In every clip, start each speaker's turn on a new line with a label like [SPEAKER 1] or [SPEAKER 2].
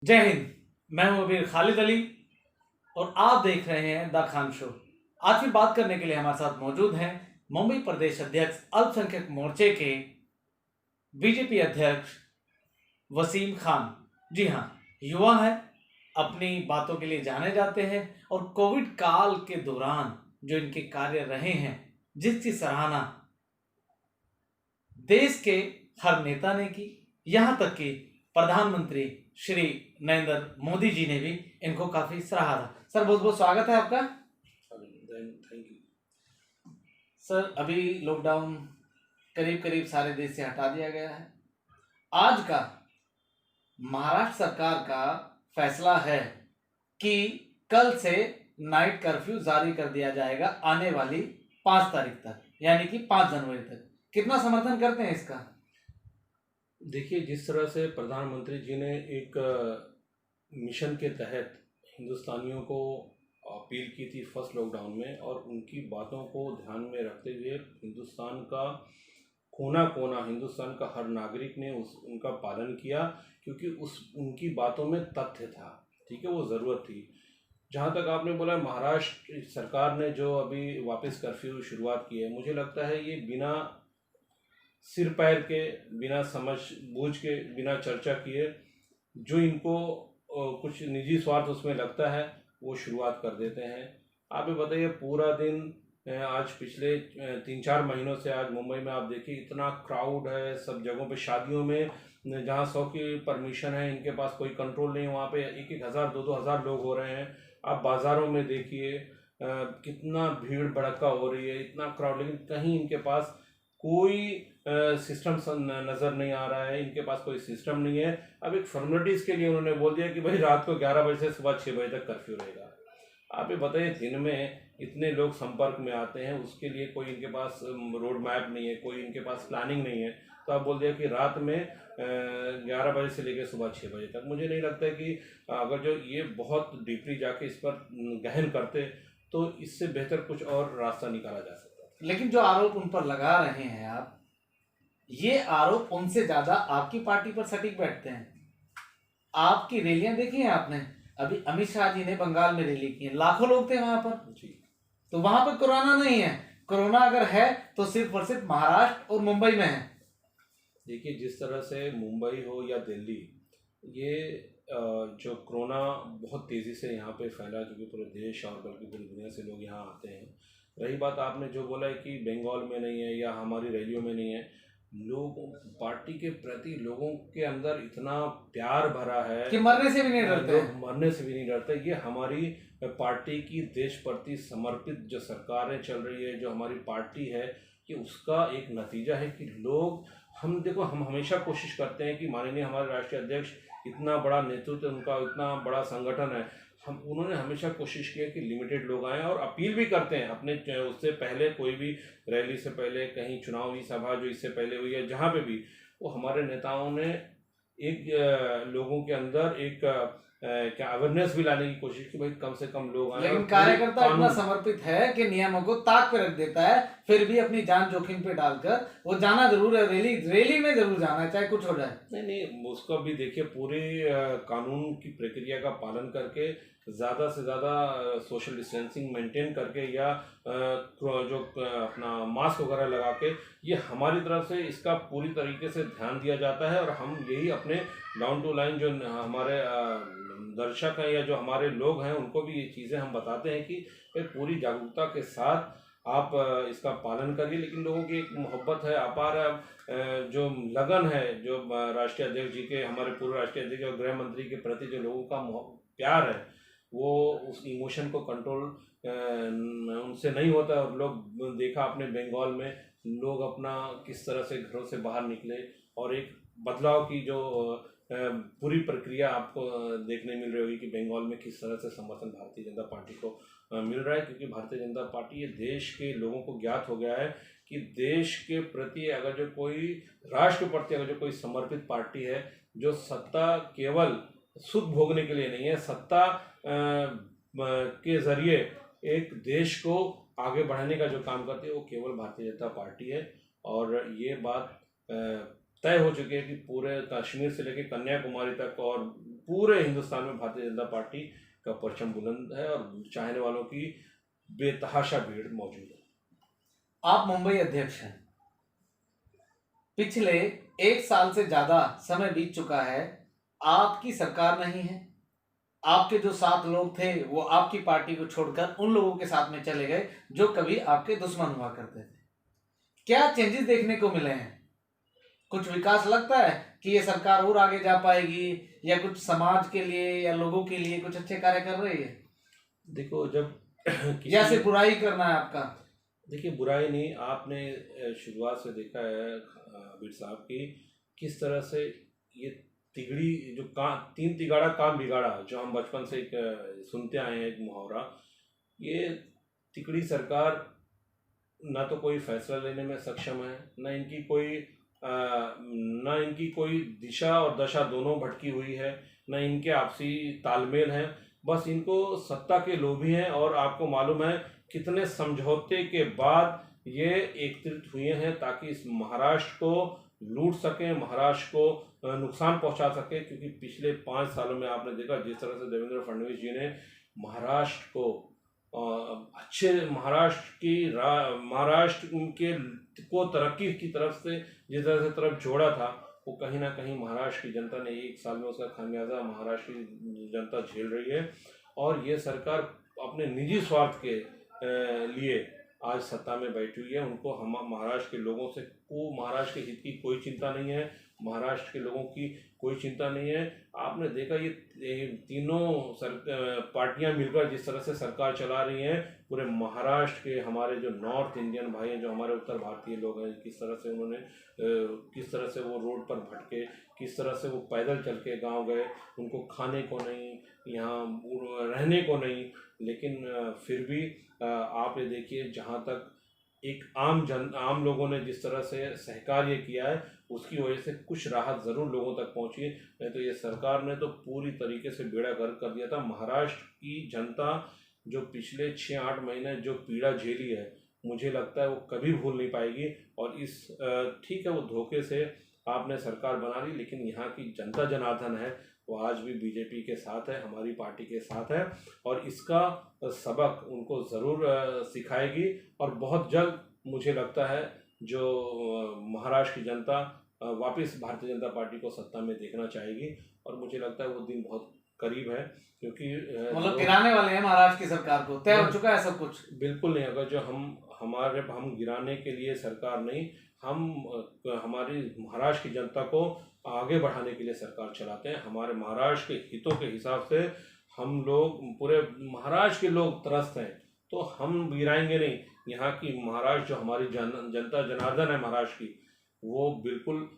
[SPEAKER 1] जय हिंद। मैं हूं अबीर खालिद अली और आप देख रहे हैं द खान शो। आज भी बात करने के लिए हमारे साथ मौजूद हैं मुंबई प्रदेश अध्यक्ष अल्पसंख्यक मोर्चे के बीजेपी अध्यक्ष वसीम खान। जी हाँ, युवा है, अपनी बातों के लिए जाने जाते हैं और कोविड काल के दौरान जो इनके कार्य रहे हैं, जिसकी सराहना देश के हर नेता ने की, यहाँ तक कि प्रधानमंत्री श्री नरेंद्र मोदी जी ने भी इनको काफी सराहा था। सर, बहुत बहुत स्वागत है आपका।
[SPEAKER 2] थैंक यू
[SPEAKER 1] सर, अभी लॉकडाउन करीब करीब सारे देश से हटा दिया गया है। आज का महाराष्ट्र सरकार का फैसला है कि कल से नाइट कर्फ्यू जारी कर दिया जाएगा आने वाली 5 तारीख तक, यानी कि 5 जनवरी तक। कितना समर्थन करते हैं इसका?
[SPEAKER 2] देखिए, जिस तरह से प्रधानमंत्री जी ने एक मिशन के तहत हिंदुस्तानियों को अपील की थी फर्स्ट लॉकडाउन में, और उनकी बातों को ध्यान में रखते हुए हिंदुस्तान का कोना कोना, हिंदुस्तान का हर नागरिक ने उनका पालन किया, क्योंकि उनकी बातों में तथ्य था। ठीक है, वो ज़रूरत थी। जहाँ तक आपने बोला महाराष्ट्र सरकार ने जो अभी वापस कर्फ्यू शुरुआत की है, मुझे लगता है ये बिना सिर पैर के, बिना समझ बूझ के, बिना चर्चा किए, जो इनको कुछ निजी स्वार्थ उसमें लगता है, वो शुरुआत कर देते हैं। आप ही बताइए, पूरा दिन आज पिछले 3-4 महीनों से आज मुंबई में आप देखिए इतना क्राउड है सब जगहों पे। शादियों में जहाँ 100 की परमिशन है, इनके पास कोई कंट्रोल नहीं है, वहाँ पे 1-1 हज़ार 2-2 हज़ार लोग हो रहे हैं। आप बाज़ारों में देखिए कितना भीड़ भड़का हो रही है, इतना क्राउड, लेकिन कहीं इनके पास कोई सिस्टम नज़र नहीं आ रहा है। इनके पास कोई सिस्टम नहीं है। अब एक फॉर्मेलिटीज़ के लिए उन्होंने बोल दिया कि भाई रात को 11 बजे से सुबह 6 बजे तक कर्फ्यू रहेगा। आप ये बताइए, दिन में इतने लोग संपर्क में आते हैं, उसके लिए कोई इनके पास रोड मैप नहीं है, कोई इनके पास प्लानिंग नहीं है। तो आप बोल दिया कि रात में 11 बजे से लेकर सुबह 6 बजे तक। मुझे नहीं लगता है कि अगर जो ये बहुत डीपली जाके इस पर गहन करते तो इससे बेहतर कुछ और रास्ता निकाला जा सकता है।
[SPEAKER 1] लेकिन जो आरोप उन पर लगा रहे हैं आप, ये आरोप उनसे ज्यादा आपकी पार्टी पर सटीक बैठते हैं। आपकी रैलियां देखी हैं आपने? अभी अमित शाह जी ने बंगाल में रैली की है, लाखों लोग थे वहां पर।
[SPEAKER 2] जी,
[SPEAKER 1] तो वहां पर कोरोना नहीं है। कोरोना अगर है तो सिर्फ और सिर्फ महाराष्ट्र और मुंबई में है।
[SPEAKER 2] देखिए, जिस तरह से मुंबई हो या दिल्ली, ये जो कोरोना बहुत तेज़ी से यहाँ पे फैला, क्योंकि पूरे देश और बल्कि पूरी दुनिया से लोग यहाँ आते हैं। रही बात आपने जो बोला है कि बंगाल में नहीं है या हमारी रैलियों में नहीं है, लोगों पार्टी के प्रति लोगों के अंदर इतना प्यार भरा है
[SPEAKER 1] कि मरने से भी नहीं डरते
[SPEAKER 2] लोग
[SPEAKER 1] हैं।
[SPEAKER 2] मरने से भी नहीं डरते। ये हमारी पार्टी की देश प्रति समर्पित जो सरकारें चल रही है, जो हमारी पार्टी है, ये उसका एक नतीजा है कि लोग, हम देखो, हम हमेशा कोशिश करते हैं कि माननीय हमारे राष्ट्रीय अध्यक्ष, इतना बड़ा नेतृत्व उनका, इतना बड़ा संगठन है, उन्होंने हमेशा कोशिश की है कि लिमिटेड लोग आएँ, और अपील भी करते हैं अपने उससे पहले, कोई भी रैली से पहले, कहीं चुनावी सभा जो इससे पहले हुई है, जहाँ पे भी, वो हमारे नेताओं ने एक लोगों के अंदर एक क्या अवेयरनेस भी लाने की कोशिश की, भाई कम से कम लोग आए।
[SPEAKER 1] लेकिन कार्यकर्ता इतना समर्पित है कि नियमों को ताक पे रख देता है, फिर भी अपनी जान जोखिम पे डालकर वो जाना जरूर है। रैली में जरूर जाना है, चाहे कुछ हो जाए।
[SPEAKER 2] नहीं, उसका भी देखिए, पूरे कानून की प्रक्रिया का पालन करके, ज़्यादा से ज़्यादा सोशल डिस्टेंसिंग मेंटेन करके, या जो अपना मास्क वगैरह लगा के, ये हमारी तरफ से इसका पूरी तरीके से ध्यान दिया जाता है। और हम यही अपने डाउन टू लाइन जो हमारे दर्शक हैं या जो हमारे लोग हैं, उनको भी ये चीज़ें हम बताते हैं कि पूरी जागरूकता के साथ आप इसका पालन करिए। लेकिन लोगों की एक मोहब्बत है, अपार जो लगन है, जो राष्ट्रीय अध्यक्ष जी के, हमारे पूर्व राष्ट्रीय अध्यक्ष और गृह मंत्री के प्रति जो लोगों का प्यार है, वो उस इमोशन को कंट्रोल उनसे नहीं होता। और लोग देखा आपने बंगाल में, लोग अपना किस तरह से घरों से बाहर निकले, और एक बदलाव की जो पूरी प्रक्रिया आपको देखने मिल रही होगी कि बंगाल में किस तरह से समर्थन भारतीय जनता पार्टी को मिल रहा है। क्योंकि भारतीय जनता पार्टी, ये देश के लोगों को ज्ञात हो गया है कि देश के प्रति अगर जो कोई, राष्ट्र के प्रति अगर जो कोई समर्पित पार्टी है, जो सत्ता केवल सुख भोगने के लिए नहीं है, सत्ता के जरिए एक देश को आगे बढ़ाने का जो काम करती है, वो केवल भारतीय जनता पार्टी है। और ये बात तय हो चुकी है कि पूरे कश्मीर से लेकर कन्याकुमारी तक और पूरे हिंदुस्तान में भारतीय जनता पार्टी का परचम बुलंद है और चाहने वालों की बेतहाशा भीड़ मौजूद है।
[SPEAKER 1] आप मुंबई अध्यक्ष हैं, पिछले 1 साल से ज्यादा समय बीत चुका है, आपकी सरकार नहीं है। आपके जो 7 लोग थे वो आपकी पार्टी को छोड़कर उन लोगों के साथ में चले गए जो कभी आपके दुश्मन हुआ करते थे। क्या चेंजेस देखने को मिले हैं? कुछ विकास लगता है कि ये सरकार और आगे जा पाएगी, या कुछ समाज के लिए या लोगों के लिए कुछ अच्छे कार्य कर रही है,
[SPEAKER 2] देखो, जब
[SPEAKER 1] या सिर्फ बुराई करना है आपका?
[SPEAKER 2] देखिए, बुराई नहीं, आपने शुरुआत से देखा है बीर साहब की किस तरह से ये तिगड़ी जो तीन तिगाड़ा काम बिगाड़ा, जो हम बचपन से एक सुनते आए हैं, एक मुहावरा, ये तिगड़ी सरकार ना तो कोई फैसला लेने में सक्षम है, ना इनकी कोई दिशा और दशा दोनों भटकी हुई है, ना इनके आपसी तालमेल है। बस इनको सत्ता के लोभी हैं और आपको मालूम है कितने समझौते के बाद ये एकत्रित हुए हैं ताकि इस महाराष्ट्र को लूट सकें, महाराष्ट्र को नुकसान पहुंचा सके। क्योंकि पिछले 5 सालों में आपने देखा जिस तरह से देवेंद्र फडणवीस जी ने महाराष्ट्र को अच्छे महाराष्ट्र के को तरक्की की तरफ से जिस तरह से तरफ जोड़ा था, वो कहीं ना कहीं महाराष्ट्र की जनता ने 1 साल में उसका खामियाजा महाराष्ट्र की जनता झेल रही है। और ये सरकार अपने निजी स्वार्थ के लिए आज सत्ता में बैठी हुई है। उनको हम महाराष्ट्र के लोगों से महाराष्ट्र के हित की कोई चिंता नहीं है, महाराष्ट्र के लोगों की कोई चिंता नहीं है। आपने देखा ये तीनों पार्टियां मिलकर जिस तरह से सरकार चला रही हैं, पूरे महाराष्ट्र के हमारे जो नॉर्थ इंडियन भाई हैं, जो हमारे उत्तर भारतीय लोग हैं, किस तरह से उन्होंने किस तरह से वो रोड पर भटके, किस तरह से वो पैदल चल के गाँव गए, उनको खाने को नहीं, यहाँ रहने को नहीं, लेकिन फिर भी आप ये देखिए जहाँ तक एक आम लोगों ने जिस तरह से सहकार ये किया है, उसकी वजह से कुछ राहत ज़रूर लोगों तक पहुंची है। नहीं तो ये सरकार ने तो पूरी तरीके से बेड़ा गर्क कर दिया था। महाराष्ट्र की जनता जो पिछले 6-8 महीने जो पीड़ा झेली है, मुझे लगता है वो कभी भूल नहीं पाएगी। और ठीक है, वो धोखे से आपने सरकार बना ली, लेकिन यहाँ की जनता जनार्दन है वो आज भी बीजेपी के साथ है, हमारी पार्टी के साथ है, और इसका सबक उनको ज़रूर सिखाएगी। और बहुत जल्द मुझे लगता है जो महाराष्ट्र की जनता वापस भारतीय जनता पार्टी को सत्ता में देखना चाहेगी, और मुझे लगता है वो दिन बहुत करीब है। क्योंकि
[SPEAKER 1] मतलब गिराने वाले हैं महाराष्ट्र की सरकार को, तय हो चुका है सब कुछ?
[SPEAKER 2] बिल्कुल नहीं। अगर जो हम गिराने के लिए सरकार नहीं, हम हमारी महाराष्ट्र की जनता को आगे बढ़ाने के लिए सरकार चलाते हैं। हमारे महाराष्ट्र के हितों के हिसाब से हम लोग, पूरे महाराष्ट्र के लोग त्रस्त हैं, तो हम गिराएंगे नहीं। यहाँ की महाराष्ट्र जो हमारी जनता जनार्दन है महाराष्ट्र की, वो बिल्कुल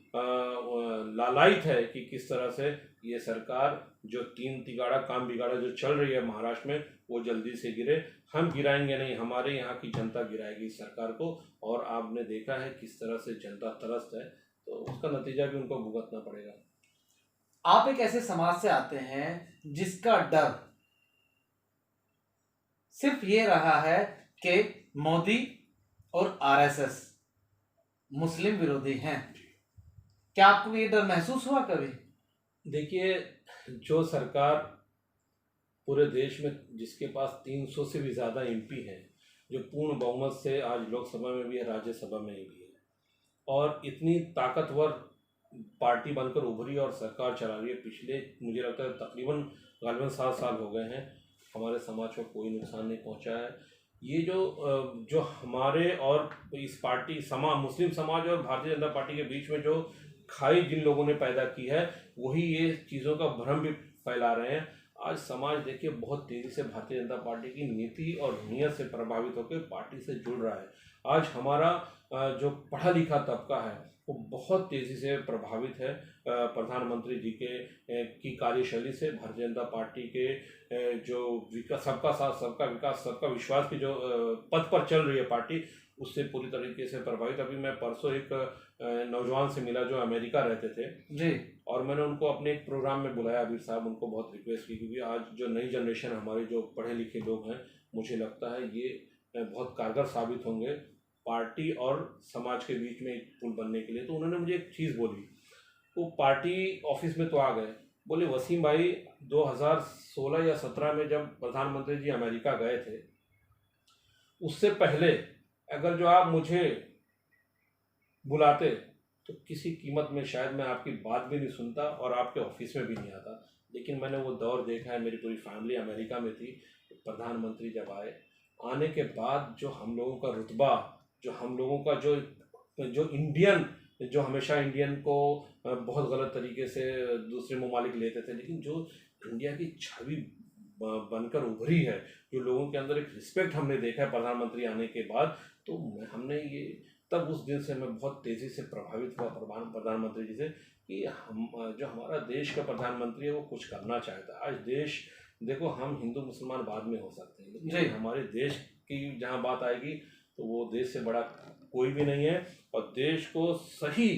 [SPEAKER 2] लालायित है कि किस तरह से ये सरकार जो तीन तिगाड़ा काम बिगाड़ा जो चल रही है महाराष्ट्र में, वो जल्दी से गिरे। हम गिराएंगे नहीं, हमारे यहाँ की जनता गिराएगी इस सरकार को। और आपने देखा है किस तरह से जनता त्रस्त है, तो उसका नतीजा भी उनको भुगतना पड़ेगा।
[SPEAKER 1] आप एक ऐसे समाज से आते हैं जिसका डर सिर्फ ये रहा है कि मोदी और आरएसएस मुस्लिम विरोधी हैं। क्या आपको ये डर महसूस हुआ कभी?
[SPEAKER 2] देखिए, जो सरकार पूरे देश में जिसके पास 300 से भी ज़्यादा एमपी हैं, जो पूर्ण बहुमत से आज लोकसभा में भी है, राज्यसभा में भी है, और इतनी ताकतवर पार्टी बनकर उभरी और सरकार चला रही है, पिछले मुझे लगता है गालिबन 7 साल हो गए हैं, हमारे समाज को कोई नुकसान नहीं पहुंचा है। ये जो हमारे और इस पार्टी मुस्लिम समाज और भारतीय जनता पार्टी के बीच में जो खाई जिन लोगों ने पैदा की है, वही ये चीज़ों का भ्रम भी फैला रहे हैं। आज समाज देखिए बहुत तेज़ी से भारतीय जनता पार्टी की नीति और नीयत से प्रभावित होकर पार्टी से जुड़ रहा है। आज हमारा जो पढ़ा लिखा तबका है वो बहुत तेज़ी से प्रभावित है प्रधानमंत्री जी की कार्यशैली से। भारतीय जनता पार्टी के जो सबका साथ सबका विकास सबका विश्वास की जो पथ पर चल रही है पार्टी, उससे पूरी तरीके से प्रभावित। अभी मैं परसों एक नौजवान से मिला जो अमेरिका रहते थे
[SPEAKER 1] जी,
[SPEAKER 2] और मैंने उनको अपने एक प्रोग्राम में बुलाया। अभी साहब उनको बहुत रिक्वेस्ट की, क्योंकि आज जो नई जनरेशन हमारे जो पढ़े लिखे लोग हैं, मुझे लगता है ये बहुत कारगर साबित होंगे पार्टी और समाज के बीच में एक पुल बनने के लिए। तो उन्होंने मुझे एक चीज़ बोली, वो पार्टी ऑफिस में तो आ गए, बोले वसीम भाई, 2016 या 17 में जब प्रधानमंत्री जी अमेरिका गए थे, उससे पहले अगर जो आप मुझे बुलाते तो किसी कीमत में शायद मैं आपकी बात भी नहीं सुनता और आपके ऑफिस में भी नहीं आता। लेकिन मैंने वो दौर देखा है, मेरी पूरी फैमिली अमेरिका में थी। प्रधानमंत्री जब आए, आने के बाद जो हम लोगों का रुतबा, जो हम लोगों का जो जो इंडियन, जो हमेशा इंडियन को बहुत गलत तरीके से दूसरे ममालिक लेते थे, लेकिन जो इंडिया की छवि बनकर उभरी है, जो लोगों के अंदर एक रिस्पेक्ट हमने देखा है प्रधानमंत्री आने के बाद, तो हमने ये तब उस दिन से मैं बहुत तेज़ी से प्रभावित हुआ प्रधानमंत्री जी से कि हम जो हमारा देश का प्रधानमंत्री है वो कुछ करना चाहता है। आज देश देखो, हम हिंदू मुसलमान बाद में हो सकते हैं,
[SPEAKER 1] जी।
[SPEAKER 2] लेकिन हमारे देश की जहाँ बात आएगी तो वो देश से बड़ा कोई भी नहीं है। और देश को सही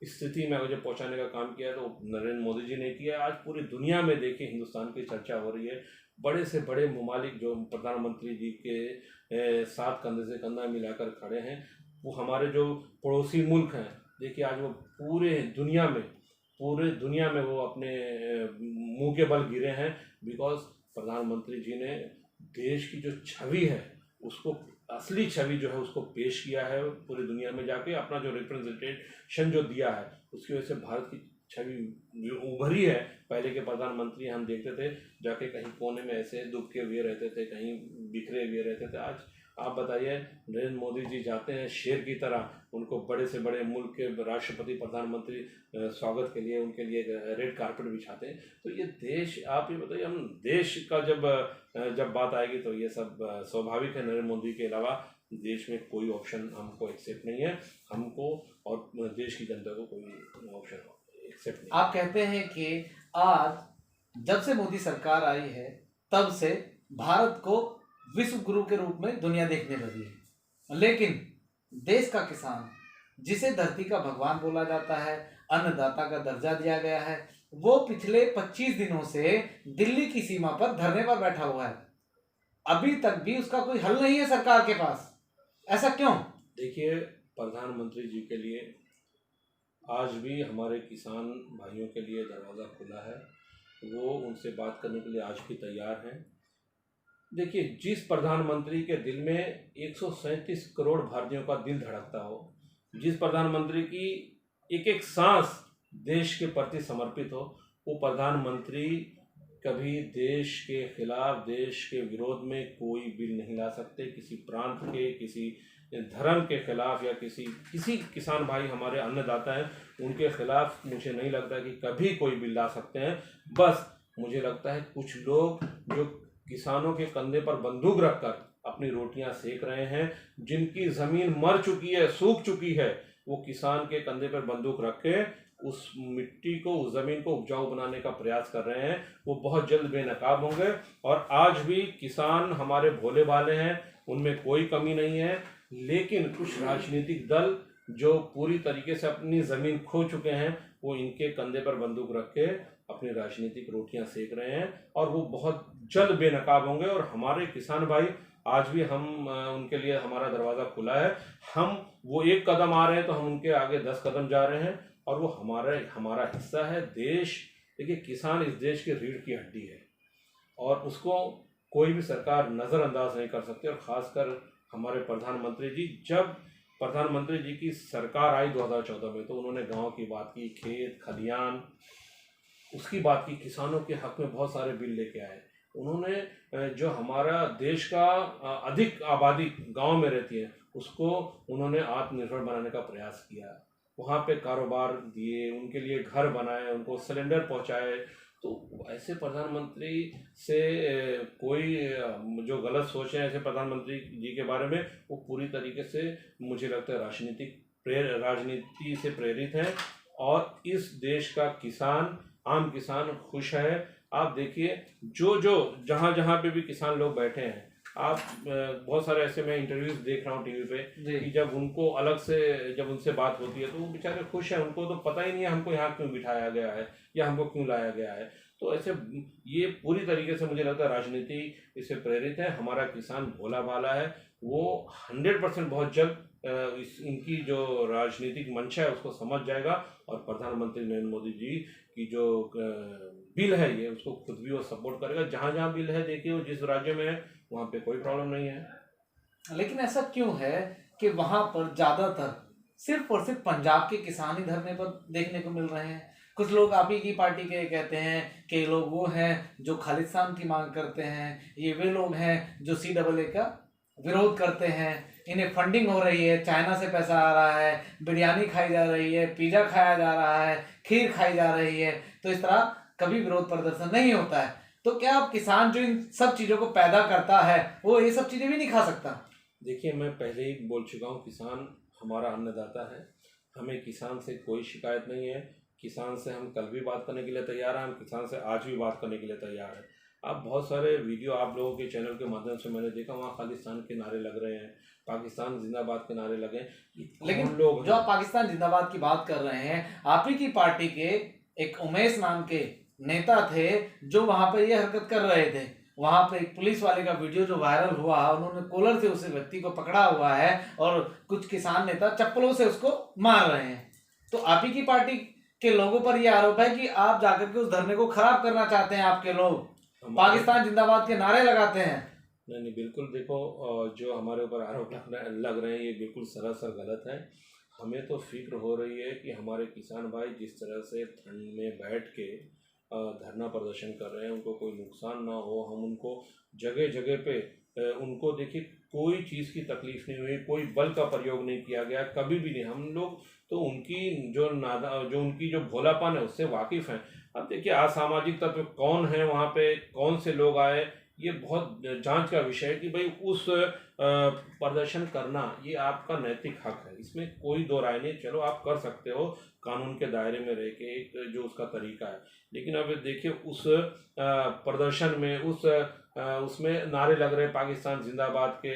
[SPEAKER 2] स्थिति में अगर जो पहुँचाने का काम किया है तो नरेंद्र मोदी जी ने किया। आज पूरी दुनिया में देखिए हिंदुस्तान की चर्चा हो रही है। बड़े से बड़े ममालिक जो प्रधानमंत्री जी के साथ कंधे से कंधा मिलाकर खड़े हैं, वो हमारे जो पड़ोसी मुल्क हैं, देखिए आज वो पूरे दुनिया में वो अपने मुंह के बल गिरे हैं। बिकॉज प्रधानमंत्री जी ने देश की जो छवि है, उसको असली छवि जो है उसको पेश किया है पूरी दुनिया में जाके। अपना जो रिप्रेजेंटेशन जो दिया है, उसकी वजह से भारत की छवि उभरी है। पहले के प्रधानमंत्री हम देखते थे जाके कहीं कोने में ऐसे दुबके हुए रहते थे, कहीं बिखरे हुए रहते थे। आज आप बताइए, नरेंद्र मोदी जी जाते हैं शेर की तरह, उनको बड़े से बड़े मुल्क के राष्ट्रपति प्रधानमंत्री स्वागत के लिए उनके लिए रेड कारपेट बिछाते हैं। तो ये देश, आप ये बताइए, हम देश का जब बात आएगी तो ये सब स्वाभाविक है। नरेंद्र मोदी के अलावा देश में कोई ऑप्शन हमको एक्सेप्ट नहीं है, हमको और देश की जनता को कोई ऑप्शन एक्सेप्ट नहीं।
[SPEAKER 1] आप कहते हैं कि आज जब से मोदी सरकार आई है तब से भारत को विश्व गुरु के रूप में दुनिया देखने लगी है, लेकिन देश का किसान, जिसे धरती का भगवान बोला जाता है, अन्नदाता का दर्जा दिया गया है, वो पिछले 25 दिनों से दिल्ली की सीमा पर धरने पर बैठा हुआ है। अभी तक भी उसका कोई हल नहीं है सरकार के पास। ऐसा क्यों?
[SPEAKER 2] देखिए, प्रधानमंत्री जी के लिए आज भी हमारे किसान भाइयों के लिए दरवाज़ा खुला है, वो उनसे बात करने के लिए आज भी तैयार हैं। देखिए, जिस प्रधानमंत्री के दिल में 137 करोड़ भारतीयों का दिल धड़कता हो, जिस प्रधानमंत्री की एक एक सांस देश के प्रति समर्पित हो, वो प्रधानमंत्री कभी देश के खिलाफ, देश के विरोध में कोई बिल नहीं ला सकते। किसी प्रांत के, किसी धर्म के खिलाफ या किसी किसान भाई हमारे अन्नदाता हैं, उनके खिलाफ मुझे नहीं लगता कि कभी कोई बिल ला सकते हैं। बस मुझे लगता है कुछ लोग जो किसानों के कंधे पर बंदूक रखकर अपनी रोटियां सेक रहे हैं, जिनकी ज़मीन मर चुकी है, सूख चुकी है, वो किसान के कंधे पर बंदूक रख के उस मिट्टी को, उस ज़मीन को उपजाऊ बनाने का प्रयास कर रहे हैं, वो बहुत जल्द बेनकाब होंगे। और आज भी किसान हमारे भोले भाले हैं, उनमें कोई कमी नहीं है। लेकिन कुछ राजनीतिक दल जो पूरी तरीके से अपनी ज़मीन खो चुके हैं, वो इनके कंधे पर बंदूक रख के अपनी राजनीतिक रोटियां सेक रहे हैं, और वो बहुत जल्द बेनकाब होंगे। और हमारे किसान भाई, आज भी हम उनके लिए हमारा दरवाज़ा खुला है। हम वो एक कदम आ रहे हैं तो हम उनके आगे 10 कदम जा रहे हैं, और वो हमारा हिस्सा है। देश, देखिए, किसान इस देश की रीढ़ की हड्डी है और उसको कोई भी सरकार नज़रअंदाज नहीं कर सकती। और ख़ासकर हमारे प्रधानमंत्री जी, जब प्रधानमंत्री जी की सरकार आई 2014 में, तो उन्होंने गांव की बात की, खेत खलियान उसकी बात की, किसानों के हक में बहुत सारे बिल लेके आए। उन्होंने जो हमारा देश का अधिक आबादी गांव में रहती है, उसको उन्होंने आत्मनिर्भर बनाने का प्रयास किया। वहाँ पे कारोबार दिए, उनके लिए घर बनाए, उनको सिलेंडर पहुँचाए। तो ऐसे प्रधानमंत्री से कोई जो गलत सोच है ऐसे प्रधानमंत्री जी के बारे में, वो पूरी तरीके से मुझे लगता है राजनीति से प्रेरित हैं। और इस देश का किसान, आम किसान खुश है। आप देखिए, जो जहाँ जहाँ पे भी किसान लोग बैठे हैं, आप बहुत सारे ऐसे मैं इंटरव्यूज देख रहा हूँ टीवी पे कि जब उनको अलग से जब उनसे बात होती है तो वो बेचारे खुश हैं। उनको तो पता ही नहीं है हमको यहाँ क्यों बिठाया गया है या हमको क्यों लाया गया है। तो ऐसे ये पूरी तरीके से मुझे लगता है राजनीति इससे प्रेरित है। हमारा किसान भोला भाला है, वो 100% बहुत जल्द इनकी जो राजनीतिक मंशा है उसको समझ जाएगा। और प्रधानमंत्री नरेंद्र मोदी जी की जो बिल है ये, उसको खुद भी वो सपोर्ट करेगा। जहाँ जहाँ बिल है देखिए, वो जिस राज्य में है वहाँ पे कोई प्रॉब्लम नहीं है।
[SPEAKER 1] लेकिन ऐसा क्यों है कि वहां पर ज्यादातर सिर्फ और सिर्फ पंजाब के किसान ही धरने पर देखने को मिल रहे हैं? कुछ लोग आप ही की पार्टी के कहते हैं कि ये लोग वो हैं जो खालिस्तान की मांग करते हैं, ये वे लोग हैं जो CAA का विरोध करते हैं, इन्हें फंडिंग हो रही है, चाइना से पैसा आ रहा है, बिरयानी खाई जा रही है, पिज्जा खाया जा रहा है, खीर खाई जा रही है। तो इस तरह कभी विरोध प्रदर्शन नहीं होता है। तो क्या आप किसान जो इन सब चीजों को पैदा करता है वो ये सब चीजें भी नहीं खा सकता?
[SPEAKER 2] देखिए, मैं पहले ही बोल चुका हूँ, किसान हमारा अन्नदाता है। हमें किसान से कोई शिकायत नहीं है। किसान से हम कल भी बात करने के लिए तैयार हैं, हम किसान से आज भी बात करने के लिए तैयार हैं। आप बहुत सारे वीडियो आप लोगों के चैनल के माध्यम से मैंने देखा, वहाँ खालिस्तान के नारे लग रहे हैं, पाकिस्तान जिंदाबाद के नारे लगे हैं।
[SPEAKER 1] लेकिन
[SPEAKER 2] लोग
[SPEAKER 1] जो आप पाकिस्तान जिंदाबाद की बात कर रहे हैं, आप ही की पार्टी के एक उमेश नाम के नेता थे जो वहां पर ये हरकत कर रहे थे। वहां पे एक पुलिस वाले का वीडियो जो वायरल हुआ, उन्होंने कॉलर से उस व्यक्ति को पकड़ा हुआ है और कुछ किसान नेता चप्पलों से उसको मार रहे हैं। तो आप ही की पार्टी के लोगों पर यह आरोप है कि आप जाकर के उस धरने को खराब करना चाहते हैं। आपके लोग पाकिस्तान जिंदाबाद के नारे लगाते हैं।
[SPEAKER 2] नहीं नहीं, बिल्कुल देखो, जो हमारे ऊपर आरोप लग रहे हैं ये बिल्कुल सरासर गलत है। हमें तो फिक्र हो रही है कि हमारे किसान भाई जिस तरह से ठंड में बैठ के धरना प्रदर्शन कर रहे हैं, उनको कोई नुकसान ना हो। हम उनको जगह जगह पे उनको देखिए, कोई चीज़ की तकलीफ नहीं हुई, कोई बल का प्रयोग नहीं किया गया, कभी भी नहीं। हम लोग तो उनकी जो उनकी जो भोलापन है उससे वाकिफ़ हैं। अब देखिए, असामाजिक तत्व कौन है वहाँ पे, कौन से लोग आए, ये बहुत जांच का विषय है कि भाई उस प्रदर्शन करना ये आपका नैतिक हक है, इसमें कोई दो राय नहीं। चलो आप कर सकते हो कानून के दायरे में रह के, एक जो उसका तरीका है। लेकिन अब देखिए, उस प्रदर्शन में उसमें नारे लग रहे हैं पाकिस्तान जिंदाबाद के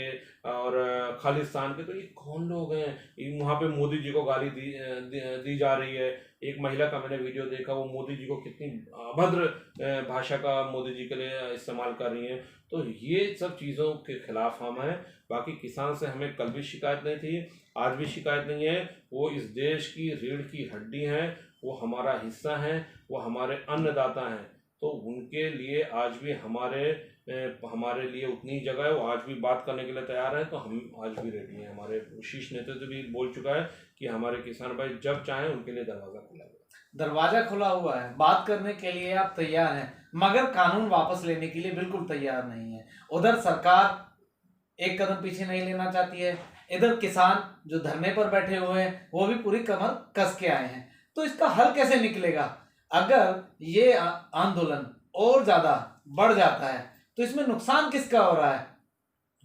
[SPEAKER 2] और खालिस्तान के। तो ये कौन लोग हैं? वहाँ पे मोदी जी को गाली दी जा रही है। एक महिला का मैंने वीडियो देखा, वो मोदी जी को कितनी अभद्र भाषा का मोदी जी के लिए इस्तेमाल कर रही हैं। तो ये सब चीज़ों के खिलाफ हम हैं। बाकी किसान से हमें कल भी शिकायत नहीं थी, आज भी शिकायत नहीं है। वो इस देश की रीढ़ की हड्डी हैं, वो हमारा हिस्सा हैं, वो हमारे अन्नदाता हैं। तो उनके लिए आज भी हमारे लिए उतनी ही जगह है। वो आज भी बात करने के लिए तैयार हैं, तो हम आज भी रेडी हैं। हमारे शीर्ष नेतृत्व भी बोल चुका है कि हमारे किसान भाई जब चाहें उनके लिए दरवाज़ा खुला है।
[SPEAKER 1] दरवाजा खुला हुआ है, बात करने के लिए आप तैयार हैं, मगर कानून वापस लेने के लिए बिल्कुल तैयार नहीं है। उधर सरकार एक कदम पीछे नहीं लेना चाहती है, इधर किसान जो धरने पर बैठे हुए हैं वो भी पूरी कमर कस के आए हैं। तो इसका हल कैसे निकलेगा? अगर ये आंदोलन और ज्यादा बढ़ जाता है तो इसमें नुकसान किसका हो रहा है?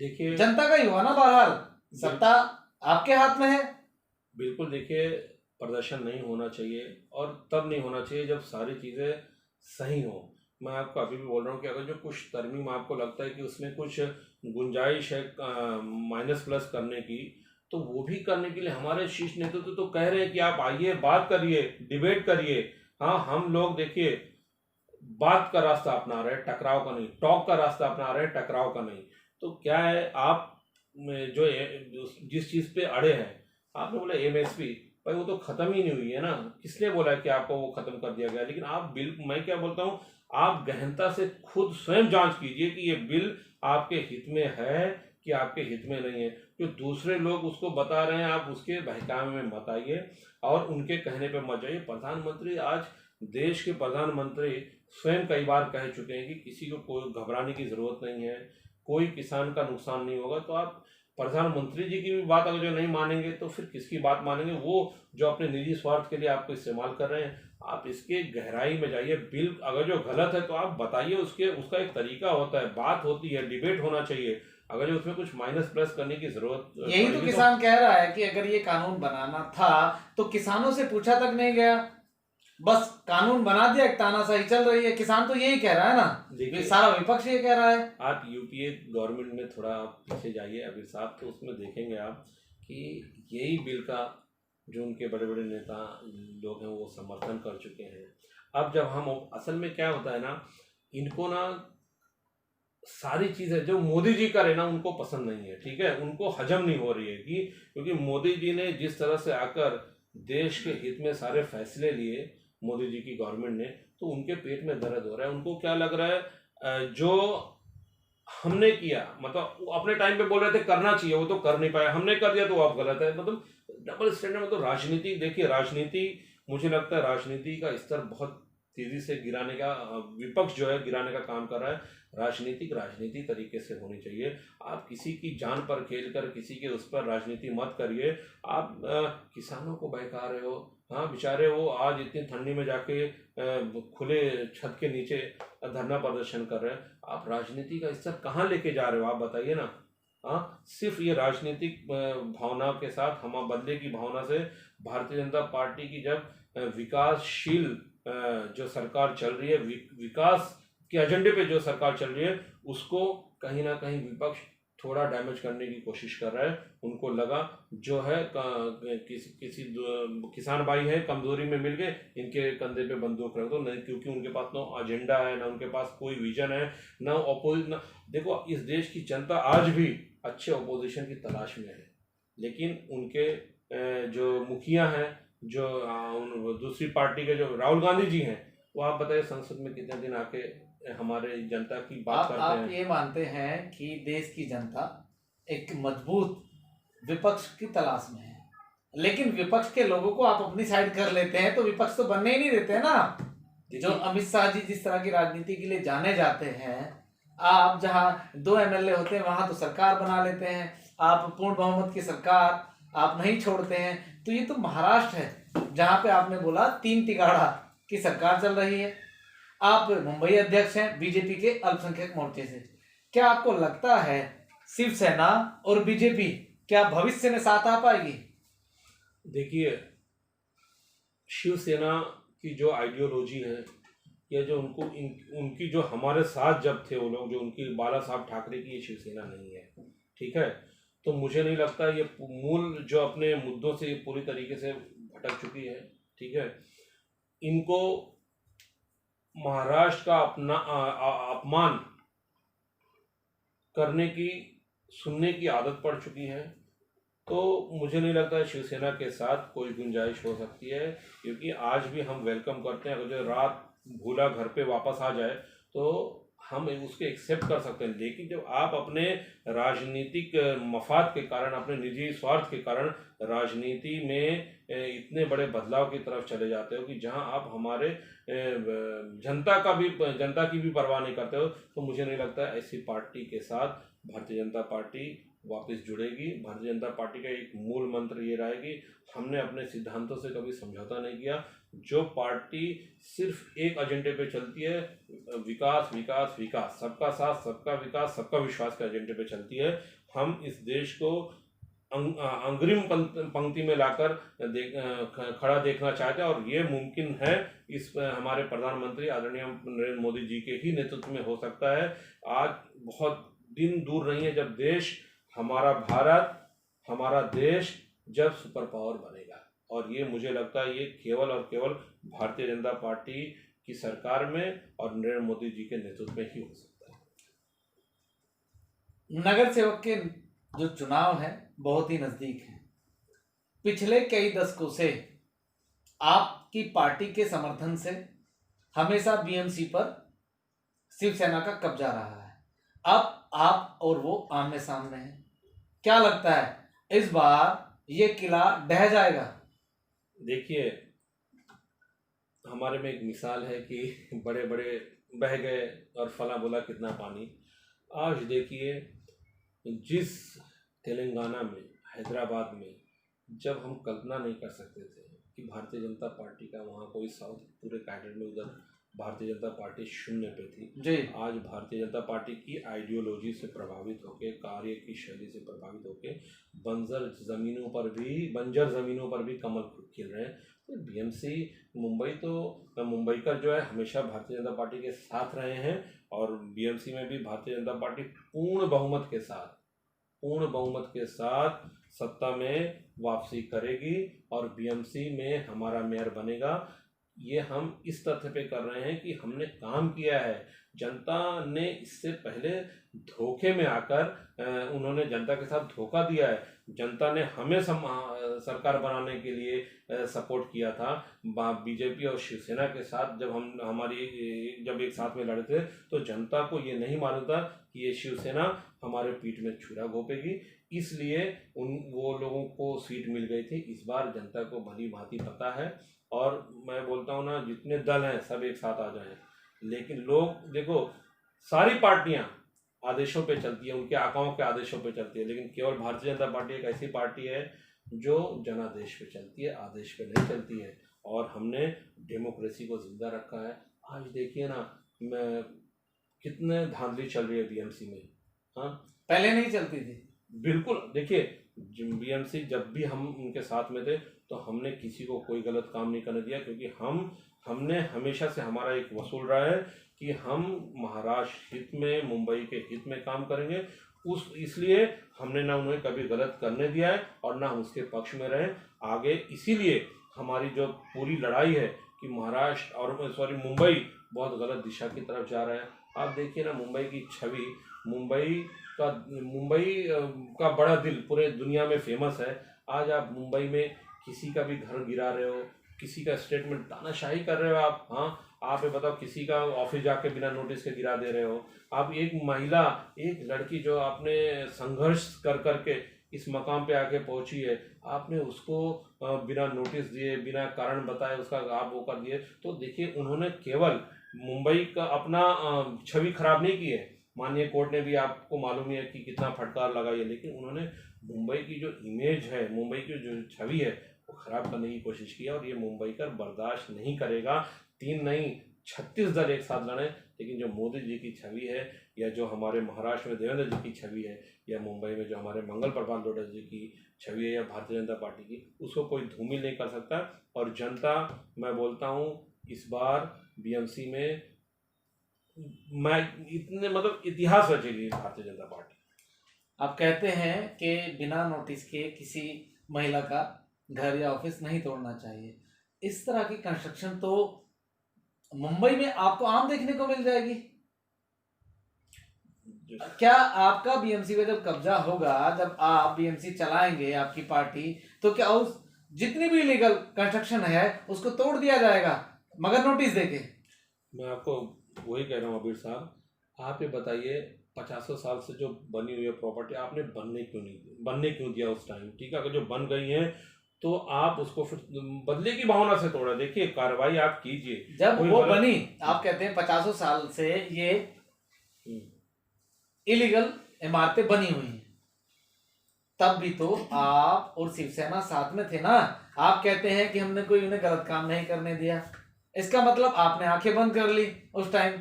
[SPEAKER 2] देखिए,
[SPEAKER 1] जनता का ही हुआ ना। बहरहाल सत्ता आपके हाथ में है।
[SPEAKER 2] बिल्कुल देखिए, प्रदर्शन नहीं होना चाहिए, और तब नहीं होना चाहिए जब सारी चीज़ें सही हों। मैं आपको अभी भी बोल रहा हूँ कि अगर जो कुछ तरमीम आपको लगता है कि उसमें कुछ गुंजाइश है माइनस प्लस करने की, तो वो भी करने के लिए हमारे शीर्ष नेतृत्व तो कह रहे हैं कि आप आइए, बात करिए, डिबेट करिए। हाँ, हम लोग देखिए बात का रास्ता अपना रहे, टकराव का नहीं। टॉक का रास्ता अपना रहे, टकराव का नहीं। तो क्या है, आप जो जिस चीज़ पे अड़े हैं, आपने बोला MSP, भाई वो तो ख़त्म ही नहीं हुई है ना। किसने बोला कि आपको वो ख़त्म कर दिया गया? लेकिन आप बिल, मैं क्या बोलता हूँ, आप गहनता से खुद स्वयं जांच कीजिए कि ये बिल आपके हित में है कि आपके हित में नहीं है। जो दूसरे लोग उसको बता रहे हैं, आप उसके बहकावे में मत आइए और उनके कहने पे मत जाइए। प्रधानमंत्री, आज देश के प्रधानमंत्री स्वयं कई बार कह चुके हैं कि किसी को कोई घबराने की ज़रूरत नहीं है, कोई किसान का नुकसान नहीं होगा। तो आप प्रधानमंत्री जी की भी बात अगर जो नहीं मानेंगे तो फिर किसकी बात मानेंगे? वो जो अपने निजी स्वार्थ के लिए आपको इस्तेमाल कर रहे हैं। आप इसके गहराई में जाइए। बिल अगर जो गलत है तो आप बताइए, उसका एक तरीका होता है, बात होती है, डिबेट होना चाहिए। अगर जो उसमें कुछ माइनस प्लस करने की जरूरत,
[SPEAKER 1] यही तो किसान कह रहा है कि अगर ये कानून बनाना था तो किसानों से पूछा तक नहीं गया, बस कानून बना दिया, एक तानाशाही चल रही है। किसान तो यही कह रहा है ना,
[SPEAKER 2] देखिए,
[SPEAKER 1] सारा विपक्ष ये कह रहा है।
[SPEAKER 2] आप UPA गवर्नमेंट में थोड़ा पीछे जाइए अभी साहब, तो उसमें देखेंगे आप कि यही बिल का जो उनके बड़े बड़े नेता लोग हैं वो समर्थन कर चुके हैं। अब जब हम, असल में क्या होता है ना, इनको ना सारी चीज़ें जो मोदी जी करे ना उनको पसंद नहीं है, ठीक है, उनको हजम नहीं हो रही है कि क्योंकि मोदी जी ने जिस तरह से आकर देश के हित में सारे फैसले लिए, मोदी जी की गवर्नमेंट ने, तो उनके पेट में दर्द हो रहा है। उनको क्या लग रहा है, जो हमने किया, मतलब वो अपने टाइम पे बोल रहे थे करना चाहिए, वो तो कर नहीं पाया, हमने कर दिया तो आप गलत है। मतलब डबल स्टैंडर्ड। मतलब राजनीति, देखिए राजनीति, मुझे लगता है राजनीति का स्तर बहुत तेजी से गिराने का, विपक्ष जो है गिराने का काम कर रहा है। राजनीति तरीके से होनी चाहिए। आप किसी की जान पर खेल कर किसी के उस पर राजनीति मत करिए। आप किसानों को बहका रहे हो। हाँ, बेचारे वो आज इतनी ठंडी में जाके खुले छत के नीचे धरना प्रदर्शन कर रहे हैं। आप राजनीति का स्तर कहाँ लेके जा रहे हो, आप बताइए ना। हाँ, सिर्फ ये राजनीतिक भावना के साथ, हम बदले की भावना से भारतीय जनता पार्टी की जब विकासशील जो सरकार चल रही है, विकास के एजेंडे पे जो सरकार चल रही है, उसको कहीं ना कहीं विपक्ष थोड़ा डैमेज करने की कोशिश कर रहा है। उनको लगा जो है किसी किसान भाई है, कमजोरी में मिल गए, इनके कंधे पे बंदूक रख दो। नहीं, क्योंकि उनके पास ना एजेंडा है, ना उनके पास कोई विजन है, ना ऑपोजिशन। देखो, इस देश की जनता आज भी अच्छे ऑपोजिशन की तलाश में है, लेकिन उनके जो मुखिया हैं, जो दूसरी पार्टी के जो राहुल गांधी जी हैं, वो आप बताइए संसद में कितने दिन आके हमारे जनता की बात करते
[SPEAKER 1] आप
[SPEAKER 2] हैं।
[SPEAKER 1] ये मानते हैं कि देश की जनता एक मजबूत विपक्ष की तलाश में है, लेकिन विपक्ष के लोगों को आप अपनी साइड कर लेते हैं तो विपक्ष तो बनने ही नहीं देते हैं ना। जो अमित शाह जी जिस तरह की राजनीति के लिए जाने जाते हैं, आप जहां 2 एमएलए होते हैं वहां तो सरकार बना लेते हैं, आप पूर्ण बहुमत की सरकार आप नहीं छोड़ते हैं। तो ये तो महाराष्ट्र है जहां पे आपने बोला 3 तिगाड़ा की सरकार चल रही है। आप मुंबई अध्यक्ष हैं बीजेपी के अल्पसंख्यक मोर्चे से। क्या आपको लगता है शिवसेना और बीजेपी क्या भविष्य में साथ आ पाएगी?
[SPEAKER 2] देखिए, शिवसेना की जो आइडियोलॉजी है, या जो उनकी जो हमारे साथ जब थे वो लोग, जो उनकी बाला साहब ठाकरे की, ये शिवसेना नहीं है, ठीक है। तो मुझे नहीं लगता ये मूल जो अपने मुद्दों से पूरी तरीके से भटक चुकी है, ठीक है। इनको महाराष्ट्र का अपना अपमान करने की, सुनने की आदत पड़ चुकी है। तो मुझे नहीं लगता है शिवसेना के साथ कोई गुंजाइश हो सकती है, क्योंकि आज भी हम वेलकम करते हैं। अगर जो रात भूला घर पे वापस आ जाए तो हम उसके एक्सेप्ट कर सकते हैं। लेकिन जब आप अपने राजनीतिक मफाद के कारण, अपने निजी स्वार्थ के कारण राजनीति में इतने बड़े बदलाव की तरफ चले जाते हो कि जहां आप हमारे जनता की भी परवाह नहीं करते हो, तो मुझे नहीं लगता ऐसी पार्टी के साथ भारतीय जनता पार्टी वापस जुड़ेगी। भारतीय जनता पार्टी का एक मूल मंत्र ये रहा है कि हमने अपने सिद्धांतों से कभी समझौता नहीं किया। जो पार्टी सिर्फ एक एजेंडे पे चलती है, विकास विकास विकास, सबका साथ सबका विकास सबका विश्वास के एजेंडे पे चलती है, हम इस देश को अग्रिम पंक्ति में लाकर खड़ा देखना चाहते हैं। और ये मुमकिन है इस हमारे प्रधानमंत्री आदरणीय नरेंद्र मोदी जी के ही नेतृत्व में हो सकता है। आज बहुत दिन दूर नहीं है जब देश, हमारा भारत, हमारा देश जब सुपर पावर बनेगा। और ये मुझे लगता है ये केवल और केवल भारतीय जनता पार्टी की सरकार में और नरेंद्र मोदी जी के नेतृत्व में ही हो सकता है।
[SPEAKER 1] नगर सेवक के जो चुनाव है बहुत ही नजदीक है। पिछले कई दशकों से आपकी पार्टी के समर्थन से हमेशा बीएमसी पर शिवसेना का कब्जा रहा है। अब आप और वो आमने सामने हैं। क्या लगता है इस बार ये किला ढह जाएगा?
[SPEAKER 2] देखिए, हमारे में एक मिसाल है कि बड़े बड़े बह गए और फला बोला कितना पानी। आज देखिए, जिस तेलंगाना में, हैदराबाद में, जब हम कल्पना नहीं कर सकते थे कि भारतीय जनता पार्टी का वहाँ कोई साउथ पूरे कैडर में, उधर भारतीय जनता पार्टी शून्य पे थी
[SPEAKER 1] जी।
[SPEAKER 2] आज भारतीय जनता पार्टी की आइडियोलॉजी से प्रभावित होकर, कार्य की शैली से प्रभावित होकर बंजर ज़मीनों पर भी कमल खिल रहे हैं। तो बीएमसी मुंबई, तो मुंबई का जो है हमेशा भारतीय जनता पार्टी के साथ रहे हैं, और बीएमसी में भी भारतीय जनता पार्टी पूर्ण बहुमत के साथ सत्ता में वापसी करेगी और बीएमसी में हमारा मेयर बनेगा। ये हम इस तथ्य पे कर रहे हैं कि हमने काम किया है। जनता ने इससे पहले धोखे में आकर उन्होंने जनता के साथ धोखा दिया है। जनता ने हमें सरकार बनाने के लिए सपोर्ट किया था। बीजेपी और शिवसेना के साथ जब एक साथ में लड़े थे तो जनता को ये नहीं मालूम था कि ये शिवसेना हमारे पीठ में छुरा घोंपेगी, इसलिए वो लोगों को सीट मिल गई थी। इस बार जनता को भली भांति पता है, और मैं बोलता हूँ ना, जितने दल हैं सब एक साथ आ जाएं। लेकिन लोग देखो, सारी पार्टियां आदेशों पे चलती है, उनके आकाओं के आदेशों पे चलती है, लेकिन केवल भारतीय जनता पार्टी एक ऐसी पार्टी है जो जनादेश पे चलती है, आदेश पे नहीं चलती है। और हमने डेमोक्रेसी को जिंदा रखा है। आज देखिए ना, मैं कितने धांधली चल रही है बीएमसी में। हाँ,
[SPEAKER 1] पहले नहीं चलती थी।
[SPEAKER 2] बिल्कुल, देखिए बीएमसी जब भी हम उनके साथ में थे तो हमने किसी को कोई गलत काम नहीं करने दिया, क्योंकि हमने हमेशा से, हमारा एक वसूल रहा है कि हम महाराष्ट्र हित में, मुंबई के हित में काम करेंगे। इसलिए हमने ना उन्हें कभी गलत करने दिया है और ना उसके पक्ष में रहे आगे। इसीलिए हमारी जो पूरी लड़ाई है कि महाराष्ट्र और मुंबई बहुत गलत दिशा की तरफ जा रहा है। आप देखिए ना, मुंबई की छवि, मुंबई का बड़ा दिल पूरे दुनिया में फेमस है। आज आप मुंबई में किसी का भी घर गिरा रहे हो, किसी का स्टेटमेंट तानाशाही कर रहे हो आप। हाँ, आप ये बताओ, किसी का ऑफिस जाके बिना नोटिस के गिरा दे रहे हो। आप एक महिला, एक लड़की जो आपने संघर्ष कर करके इस मकाम पे आके पहुंची है, आपने उसको बिना नोटिस दिए, बिना कारण बताए उसका आप वो कर दिए। तो देखिए, उन्होंने केवल मुंबई का अपना छवि खराब नहीं की है। माननीय कोर्ट ने भी, आपको मालूम ही है कि कितना फटकार लगाई है, लेकिन उन्होंने मुंबई की जो इमेज है, मुंबई की जो छवि है, वो खराब करने की कोशिश की है। और ये मुंबई का बर्दाश्त नहीं करेगा। 3 नहीं 36 दल एक साथ लड़े, लेकिन जो मोदी जी की छवि है, या जो हमारे महाराष्ट्र में देवेंद्र जी की छवि है, या मुंबई में जो हमारे मंगल प्रभात लोढ़ा जी की छवि है, या भारतीय जनता पार्टी की, उसको कोई धूमिल नहीं कर सकता। और जनता, मैं बोलता हूँ, इस बार बीएमसी में इतिहास रचेगी भारतीय जनता पार्टी।
[SPEAKER 1] आप कहते हैं कि बिना नोटिस के किसी महिला का घर या ऑफिस नहीं तोड़ना चाहिए। इस तरह की कंस्ट्रक्शन तो मुंबई में आपको आम देखने को मिल जाएगी। क्या आपका बीएमसी पे जब कब्जा होगा, जब आप बीएमसी चलाएंगे, आपकी पार्टी, तो क्या उस जितनी भी लीगल कंस्ट्रक्शन है उसको तोड़ दिया जाएगा, मगर नोटिस देके?
[SPEAKER 2] मैं आपको वही कह रहा हूँ अबीर साहब, आप ये बताइए, 50 साल से जो बनी हुई है प्रॉपर्टी, आपने बनने क्यों दिया उस टाइम? ठीक है, अगर जो बन गई है तो आप उसको फिर बदले की भावना से तोड़ा। देखिए, कार्रवाई आप कीजिए।
[SPEAKER 1] जब वो बनी, आप कहते हैं 50 साल से ये इलीगल इमारतें बनी हुई हैं, तब भी तो आप और शिवसेना साथ में थे ना। आप कहते हैं कि हमने कोई उन्हें गलत काम नहीं करने दिया, इसका मतलब आपने आंखें बंद कर ली उस टाइम।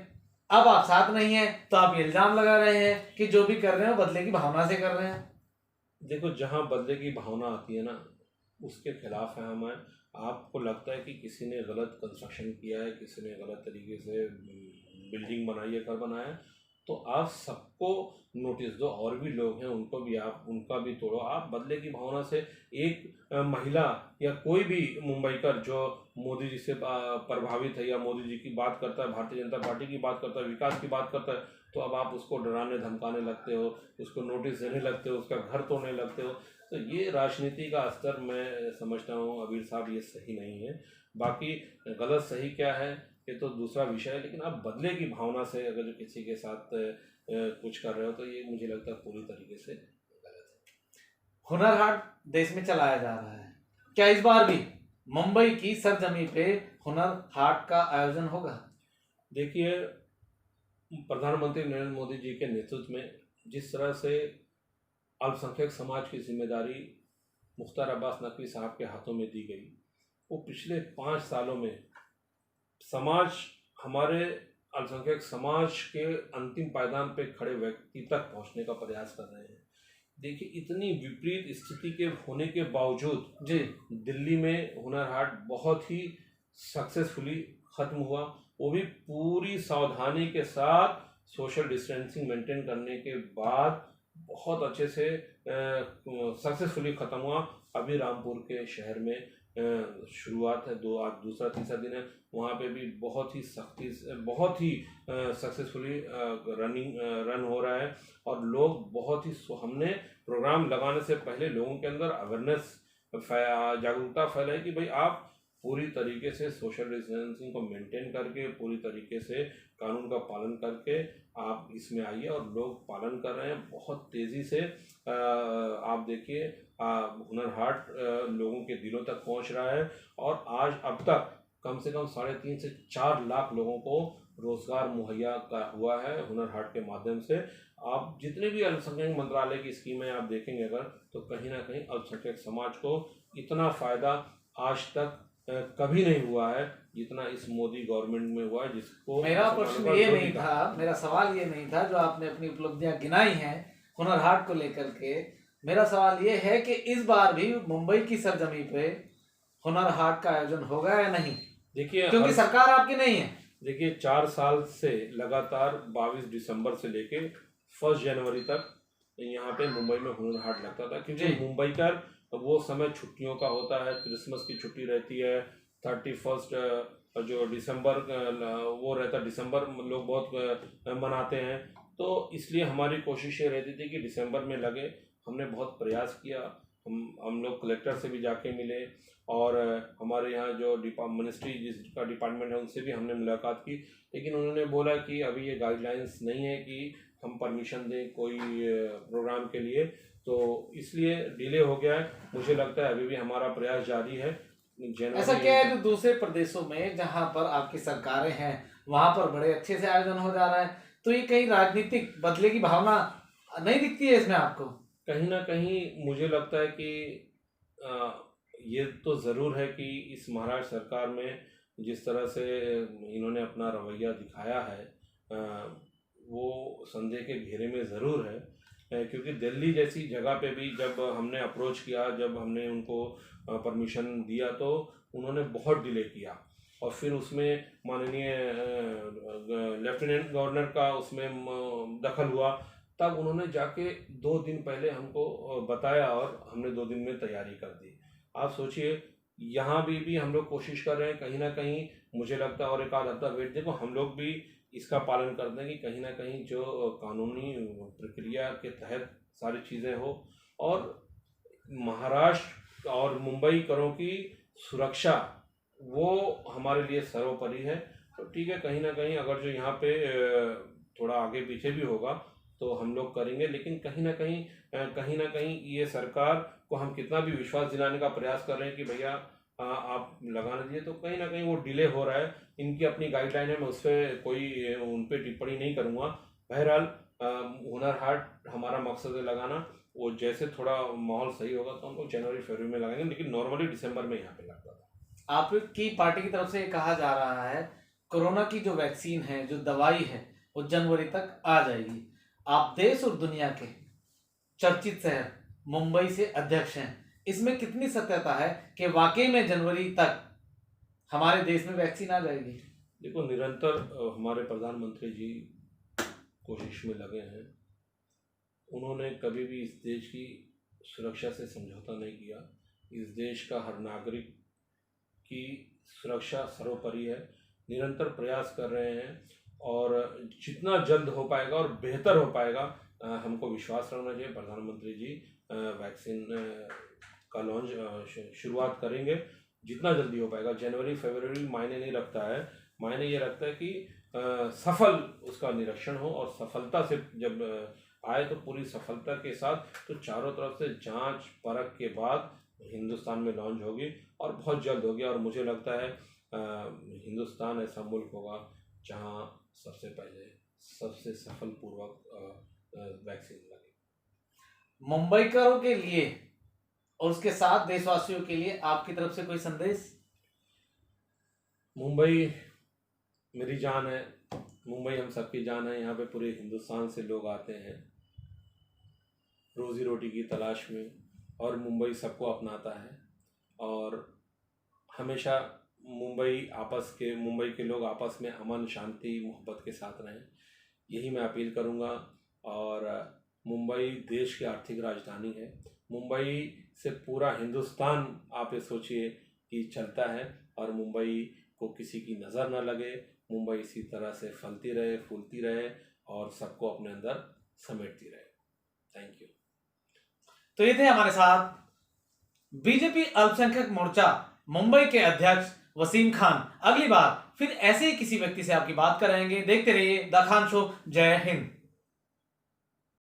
[SPEAKER 1] अब आप साथ नहीं है तो आप इल्जाम लगा रहे हैं कि जो भी कर रहे हो बदले की भावना से कर रहे हैं।
[SPEAKER 2] देखो, जहाँ बदले की भावना आती है ना, उसके खिलाफ है हमें। आपको लगता है कि किसी ने गलत कंस्ट्रक्शन किया है, किसी ने गलत तरीके से बिल्डिंग बनाई है, घर बनाया है, तो आप सबको नोटिस दो। और भी लोग हैं, उनको भी आप, उनका भी तोड़ो। आप बदले की भावना से एक महिला या कोई भी मुंबईकर जो मोदी जी से प्रभावित है, या मोदी जी की बात करता है, भारतीय जनता पार्टी की बात करता है, विकास की बात करता है, तो अब आप उसको डराने धमकाने लगते हो, उसको नोटिस देने लगते हो, उसका घर तोड़ने लगते हो। तो ये राजनीति का स्तर मैं समझता हूँ अबीर साहब, ये सही नहीं है। बाकी गलत सही क्या है ये तो दूसरा विषय है, लेकिन आप बदले की भावना से अगर जो किसी के साथ कुछ कर रहे हो, तो ये मुझे लगता है पूरी तरीके से गलत है।
[SPEAKER 1] हुनर हाट देश में चलाया जा रहा है, क्या इस बार भी मुंबई की सरजमी पे हुनर हाट का आयोजन होगा?
[SPEAKER 2] देखिए, प्रधानमंत्री नरेंद्र मोदी जी के नेतृत्व में जिस तरह से अल्पसंख्यक समाज की जिम्मेदारी मुख्तार अब्बास नकवी साहब के हाथों में दी गई, वो पिछले 5 सालों में हमारे अल्पसंख्यक समाज के अंतिम पायदान पे खड़े व्यक्ति तक पहुंचने का प्रयास कर रहे हैं। देखिए, इतनी विपरीत स्थिति के होने के बावजूद
[SPEAKER 1] जी,
[SPEAKER 2] दिल्ली में हुनर हाट बहुत ही सक्सेसफुली खत्म हुआ, वो भी पूरी सावधानी के साथ, सोशल डिस्टेंसिंग मेंटेन करने के बाद बहुत अच्छे से सक्सेसफुली ख़त्म हुआ। अभी रामपुर के शहर में शुरुआत है, आज दूसरा तीसरा दिन है। वहाँ पे भी बहुत ही सख्ती से, बहुत ही सक्सेसफुली रन हो रहा है और लोग बहुत ही हमने प्रोग्राम लगाने से पहले लोगों के अंदर अवेयरनेस जागरूकता फैलाई कि भाई आप पूरी तरीके से सोशल डिस्टेंसिंग को मेंटेन करके, पूरी तरीके से कानून का पालन करके आप इसमें आइए, और लोग पालन कर रहे हैं बहुत तेज़ी से। आप देखिए हुनर हाट लोगों के दिलों तक पहुंच रहा है और आज अब तक कम से कम 3.5 से 4 लाख लोगों को रोजगार मुहैया हुआ है हुनर हाट के माध्यम से। आप जितने भी अल्पसंख्यक मंत्रालय की स्कीमें आप देखेंगे अगर, तो कहीं ना कहीं अल्पसंख्यक समाज को इतना फ़ायदा आज तक कभी नहीं हुआ है जितना इस मोदी गवर्नमेंट में हुआ है, जिसको
[SPEAKER 1] मेरा प्रश्न ये नहीं था, मेरा सवाल ये नहीं था जो आपने अपनी उपलब्धियां गिनाई हैं हुनर हाट को लेकर के। मेरा सवाल ये है कि इस बार भी मुंबई की सरजमी पे हुनर हाट का आयोजन होगा या नहीं?
[SPEAKER 2] देखिए,
[SPEAKER 1] क्योंकि सरकार आपकी नहीं है।
[SPEAKER 2] देखिए 4 साल से लगातार 22 दिसंबर से लेके 1 जनवरी तक यहाँ पे मुंबई में हुनर हाट लगता था, क्योंकि मुंबई का वो समय छुट्टियों का होता है, क्रिसमस की छुट्टी रहती है, 31 जो दिसंबर वो रहता है, दिसंबर लोग बहुत मनाते हैं, तो इसलिए हमारी कोशिश ये रहती थी कि दिसंबर में लगे। हमने बहुत प्रयास किया, हम लोग कलेक्टर से भी जाके मिले और हमारे यहाँ जो मिनिस्ट्री जिसका डिपार्टमेंट है उनसे भी हमने मुलाकात की, लेकिन उन्होंने बोला कि अभी ये गाइडलाइंस नहीं है कि हम परमिशन दें कोई प्रोग्राम के लिए, तो इसलिए डिले हो गया है। मुझे लगता है अभी भी हमारा प्रयास जारी है।
[SPEAKER 1] ऐसा क्या है जो दूसरे प्रदेशों में जहां पर आपकी सरकारें हैं वहां पर बड़े अच्छे से आयोजन हो जा रहा है, तो ये कहीं राजनीतिक बदले की भावना नहीं दिखती है इसमें आपको?
[SPEAKER 2] कहीं ना कहीं मुझे लगता है कि ये तो ज़रूर है कि इस महाराष्ट्र सरकार में जिस तरह से इन्होंने अपना रवैया दिखाया है वो संदेह के घेरे में ज़रूर है, क्योंकि दिल्ली जैसी जगह पे भी जब हमने अप्रोच किया, जब हमने उनको परमिशन दिया, तो उन्होंने बहुत डिले किया और फिर उसमें माननीय लेफ्टिनेंट गवर्नर का उसमें दखल हुआ। तब उन्होंने जाके 2 दिन पहले हमको बताया और हमने 2 दिन में तैयारी कर दी। आप सोचिए, यहाँ भी हम लोग कोशिश कर रहे हैं, कहीं ना कहीं मुझे लगता है और एक आध हफ्ता वेट देखो, हम लोग भी इसका पालन करते हैं कि कहीं ना कहीं जो कानूनी प्रक्रिया के तहत सारी चीज़ें हो, और महाराष्ट्र और मुंबई करों की सुरक्षा वो हमारे लिए सर्वोपरि है। तो ठीक है, कहीं ना कहीं अगर जो यहाँ पे थोड़ा आगे पीछे भी होगा तो हम लोग करेंगे, लेकिन कहीं ना कहीं ये सरकार को हम कितना भी विश्वास दिलाने का प्रयास कर रहे हैं कि भैया आप लगाने दीजिए, तो कहीं ना कहीं वो डिले हो रहा है। इनकी अपनी गाइडलाइन है, मैं उस पर कोई उन पर टिप्पणी नहीं करूँगा। बहरहाल हुनर हाट हमारा मकसद है लगाना, वो जैसे थोड़ा माहौल सही होगा तो हम लोग जनवरी फरवरी में लगाएंगे, लेकिन नॉर्मली दिसंबर में यहाँ पे लगता था।
[SPEAKER 1] आपकी पार्टी की तरफ से ये कहा जा रहा है कोरोना की जो वैक्सीन है, जो दवाई है, वो जनवरी तक आ जाएगी। आप देश और दुनिया के चर्चित शहर मुंबई से अध्यक्ष हैं, इसमें कितनी सत्यता है कि वाकई में जनवरी तक हमारे देश में वैक्सीन आ जाएगी?
[SPEAKER 2] देखो, निरंतर हमारे प्रधानमंत्री जी कोशिश में लगे हैं। उन्होंने कभी भी इस देश की सुरक्षा से समझौता नहीं किया। इस देश का हर नागरिक की सुरक्षा सर्वोपरि है। निरंतर प्रयास कर रहे हैं और जितना जल्द हो पाएगा और बेहतर हो पाएगा, हमको विश्वास रखना चाहिए। प्रधानमंत्री जी वैक्सीन का लॉन्च शुरुआत करेंगे जितना जल्दी हो पाएगा। जनवरी फरवरी मायने नहीं रखता है, मायने ये रखता है कि सफल उसका निरीक्षण हो, और सफलता से जब आए तो पूरी सफलता के साथ, तो चारों तरफ से जांच परख के बाद हिंदुस्तान में लॉन्च होगी और बहुत जल्द होगी। और मुझे लगता है हिंदुस्तान ऐसा मुल्क होगा जहां सबसे पहले सबसे सफल पूर्वक वैक्सीन लगे।
[SPEAKER 1] मुंबईकरों के लिए और उसके साथ देशवासियों के लिए आपकी तरफ से कोई संदेश?
[SPEAKER 2] मुंबई मेरी जान है, मुंबई हम सबकी जान है। यहाँ पे पूरे हिंदुस्तान से लोग आते हैं रोज़ी रोटी की तलाश में, और मुंबई सबको अपनाता है। और हमेशा मुंबई के लोग आपस में अमन शांति मोहब्बत के साथ रहें, यही मैं अपील करूँगा। और मुंबई देश की आर्थिक राजधानी है। मुंबई से पूरा हिंदुस्तान, आप ये सोचिए ही चलता है और मुंबई को किसी की नज़र न लगे, मुंबई इसी तरह से फलती रहे, फूलती रहे और सबको अपने अंदर समेटती रहे। Thank you.
[SPEAKER 1] तो ये थे हमारे साथ बीजेपी अल्पसंख्यक मोर्चा मुंबई के अध्यक्ष वसीम खान। अगली बार फिर ऐसे ही किसी व्यक्ति से आपकी बात कराएंगे। देखते रहिए द खान शो। जय हिंद।